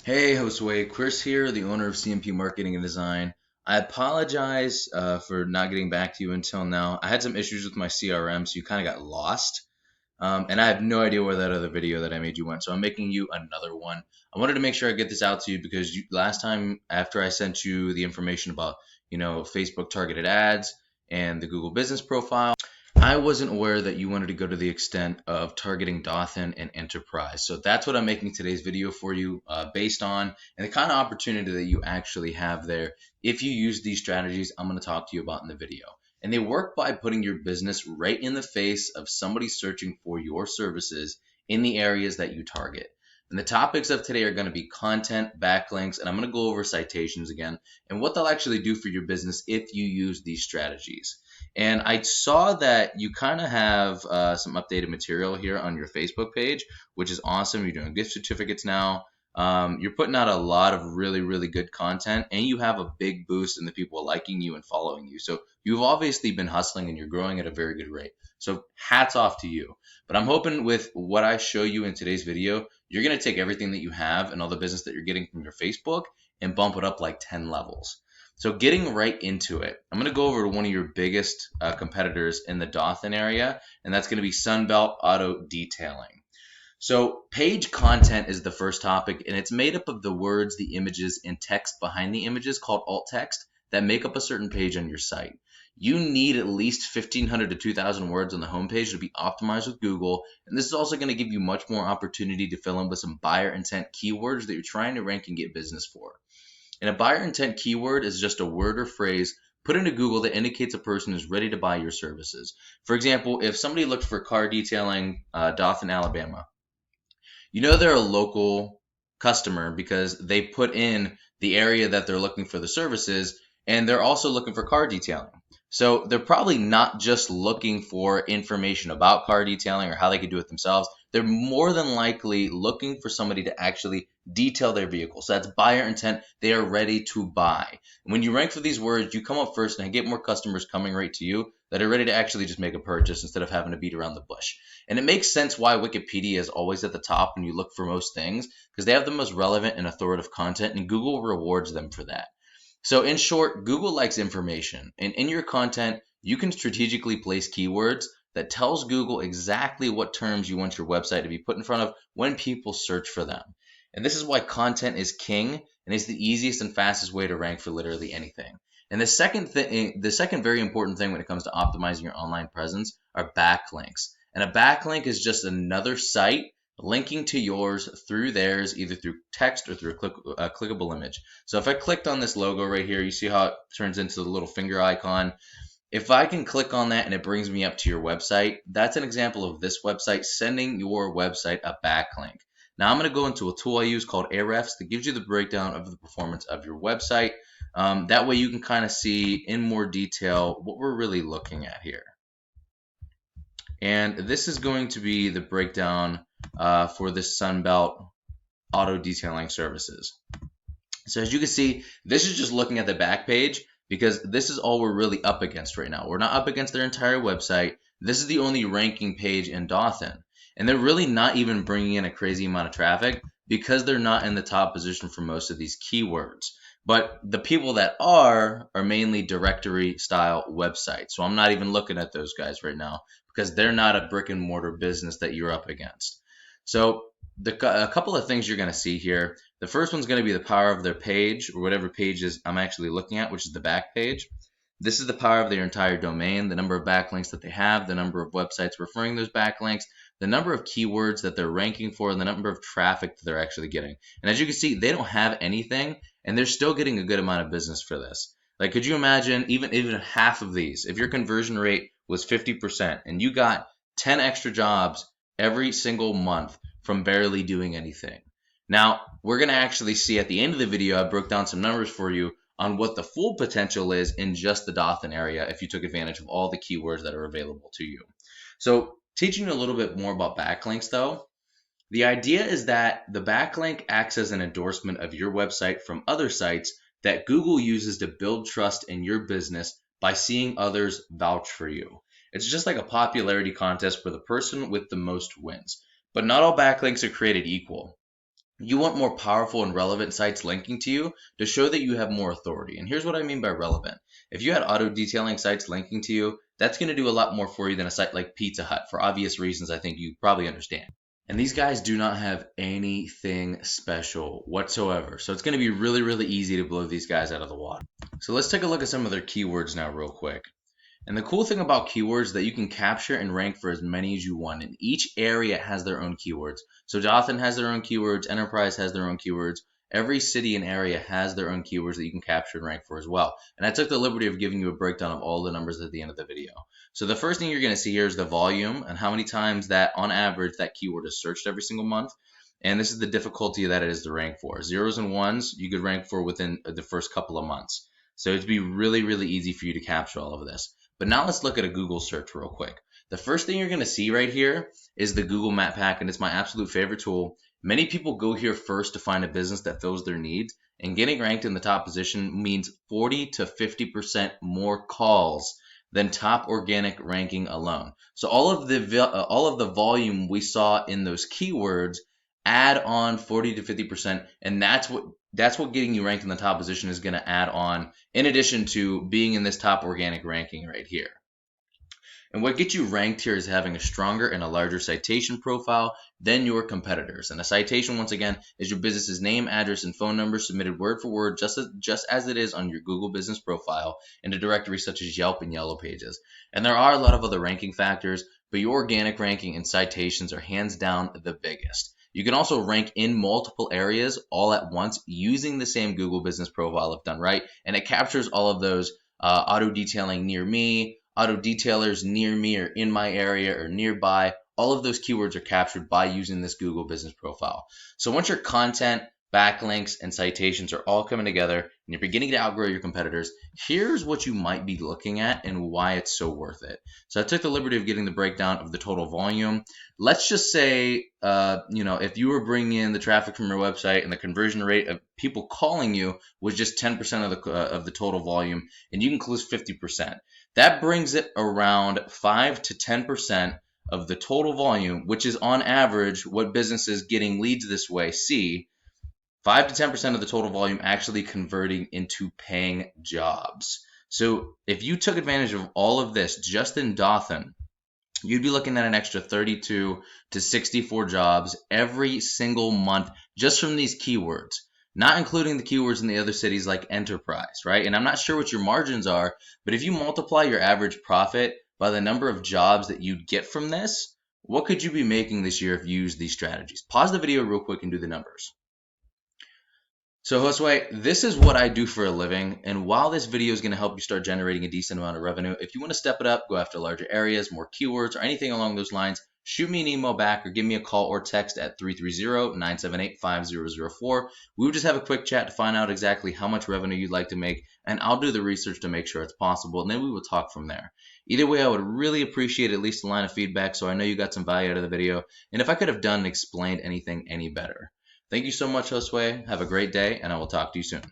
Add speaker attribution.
Speaker 1: Hey, Josue, Chris here, the owner of CMP Marketing and Design. I apologize for not getting back to you until now. I had some issues with my CRM, so you kind of got lost. And I have no idea where that other video that I made you went, so I'm making you another one. I wanted to make sure I get this out to you because last time after I sent you the information about, Facebook targeted ads and the Google business profile, I wasn't aware that you wanted to go to the extent of targeting Dothan and enterprise. So that's what I'm making today's video for you based on and the kind of opportunity that you actually have there if you use these strategies I'm going to talk to you about in the video. And they work by putting your business right in the face of somebody searching for your services in the areas that you target. And the topics of today are going to be content, backlinks, and I'm going to go over citations again and what they'll actually do for your business if you use these strategies. And I saw that you kind of have some updated material here on your Facebook page, which is awesome. You're doing gift certificates now. You're putting out a lot of really, really good content, and you have a big boost in the people liking you and following you. So you've obviously been hustling and you're growing at a very good rate. So hats off to you. But I'm hoping with what I show you in today's video, you're going to take everything that you have and all the business that you're getting from your Facebook and bump it up like 10 levels. So getting right into it, I'm going to go over to one of your biggest competitors in the Dothan area, and that's going to be Sunbelt Auto Detailing. So page content is the first topic, and it's made up of the words, the images, and text behind the images called alt text that make up a certain page on your site. You need at least 1,500 to 2,000 words on the homepage to be optimized with Google, and this is also going to give you much more opportunity to fill in with some buyer intent keywords that you're trying to rank and get business for. And a buyer intent keyword is just a word or phrase put into Google that indicates a person is ready to buy your services. For example, if somebody looked for car detailing, Dothan, Alabama, you know they're a local customer because they put in the area that they're looking for the services, and they're also looking for car detailing. So they're probably not just looking for information about car detailing or how they could do it themselves. They're more than likely looking for somebody to actually detail their vehicle. So that's buyer intent. They are ready to buy. And when you rank for these words, you come up first and get more customers coming right to you that are ready to actually just make a purchase instead of having to beat around the bush. And it makes sense why Wikipedia is always at the top when you look for most things, because they have the most relevant and authoritative content, and Google rewards them for that. So in short, Google likes information, and in your content, you can strategically place keywords that tells Google exactly what terms you want your website to be put in front of when people search for them. And this is why content is king and is the easiest and fastest way to rank for literally anything. And the second very important thing when it comes to optimizing your online presence are backlinks. And a backlink is just another site linking to yours through theirs, either through text or through a clickable image. So if I clicked on this logo right here, you see how it turns into the little finger icon. If I can click on that and it brings me up to your website, that's an example of this website sending your website a backlink. Now I'm going to go into a tool I use called Ahrefs that gives you the breakdown of the performance of your website. That way you can kind of see in more detail what we're really looking at here. And this is going to be the breakdown for this Sunbelt Auto Detailing Services. So as you can see, this is just looking at the back page because this is all we're really up against right now. We're not up against their entire website. This is the only ranking page in Dothan. And they're really not even bringing in a crazy amount of traffic because they're not in the top position for most of these keywords. But the people that are mainly directory style websites. So I'm not even looking at those guys right now because they're not a brick and mortar business that you're up against. So a couple of things you're going to see here. The first one's going to be the power of their page, or whatever page is I'm actually looking at, which is the back page. This is the power of their entire domain, the number of backlinks that they have, the number of websites referring those backlinks, the number of keywords that they're ranking for, and the number of traffic that they're actually getting. And as you can see, they don't have anything, and they're still getting a good amount of business for this. Like, could you imagine even half of these? If your conversion rate was 50% and you got 10 extra jobs every single month from barely doing anything. Now, we're going to actually see at the end of the video, I broke down some numbers for you on what the full potential is in just the Dothan area if you took advantage of all the keywords that are available to you. So teaching you a little bit more about backlinks though, the idea is that the backlink acts as an endorsement of your website from other sites that Google uses to build trust in your business by seeing others vouch for you. It's just like a popularity contest where the person with the most wins. But not all backlinks are created equal. You want more powerful and relevant sites linking to you to show that you have more authority. And here's what I mean by relevant. If you had auto detailing sites linking to you, that's going to do a lot more for you than a site like Pizza Hut for obvious reasons I think you probably understand. And these guys do not have anything special whatsoever. So it's going to be really, really easy to blow these guys out of the water. So let's take a look at some of their keywords now real quick. And the cool thing about keywords is that you can capture and rank for as many as you want, and each area has their own keywords. So Dothan has their own keywords, Enterprise has their own keywords, every city and area has their own keywords that you can capture and rank for as well. And I took the liberty of giving you a breakdown of all the numbers at the end of the video. So the first thing you're going to see here is the volume and how many times that on average that keyword is searched every single month. And this is the difficulty that it is to rank for. Zeros and ones you could rank for within the first couple of months. So it'd be really, really easy for you to capture all of this. But now let's look at a Google search real quick. The first thing you're going to see right here is the Google Map Pack, and it's my absolute favorite tool. Many people go here first to find a business that fills their needs, and getting ranked in the top position means 40 to 50% more calls than top organic ranking alone. So all of the volume we saw in those keywords add on 40 to 50%, and that's what getting you ranked in the top position is going to add on, in addition to being in this top organic ranking right here. And what gets you ranked here is having a stronger and a larger citation profile than your competitors. And a citation, once again, is your business's name, address, and phone number submitted word for word, just as it is on your Google business profile in a directory such as Yelp and Yellow Pages. And there are a lot of other ranking factors, but your organic ranking and citations are hands down the biggest. You can also rank in multiple areas all at once using the same Google business profile if done right, and it captures all of those auto detailing near me, auto detailers near me or in my area or nearby. All of those keywords are captured by using this Google business profile. So once your content, backlinks, and citations are all coming together and you're beginning to outgrow your competitors, here's what you might be looking at and why it's so worth it. So I took the liberty of getting the breakdown of the total volume. Let's just say, if you were bringing in the traffic from your website and the conversion rate of people calling you was just 10% of the total volume, and you can close 50%. That brings it around 5 to 10% of the total volume, which is on average what businesses getting leads this way see. 5 to 10% of the total volume actually converting into paying jobs. So if you took advantage of all of this just in Dothan, you'd be looking at an extra 32 to 64 jobs every single month just from these keywords, not including the keywords in the other cities like enterprise, right? And I'm not sure what your margins are, but if you multiply your average profit by the number of jobs that you'd get from this, what could you be making this year if you use these strategies? Pause the video real quick and do the numbers. So Josue, this is what I do for a living, and while this video is going to help you start generating a decent amount of revenue, if you want to step it up, go after larger areas, more keywords, or anything along those lines, shoot me an email back or give me a call or text at 330-978-5004. We would just have a quick chat to find out exactly how much revenue you'd like to make, and I'll do the research to make sure it's possible, and then we will talk from there. Either way, I would really appreciate at least a line of feedback so I know you got some value out of the video, and if I could have done and explained anything any better. Thank you so much, Josue. Have a great day, and I will talk to you soon.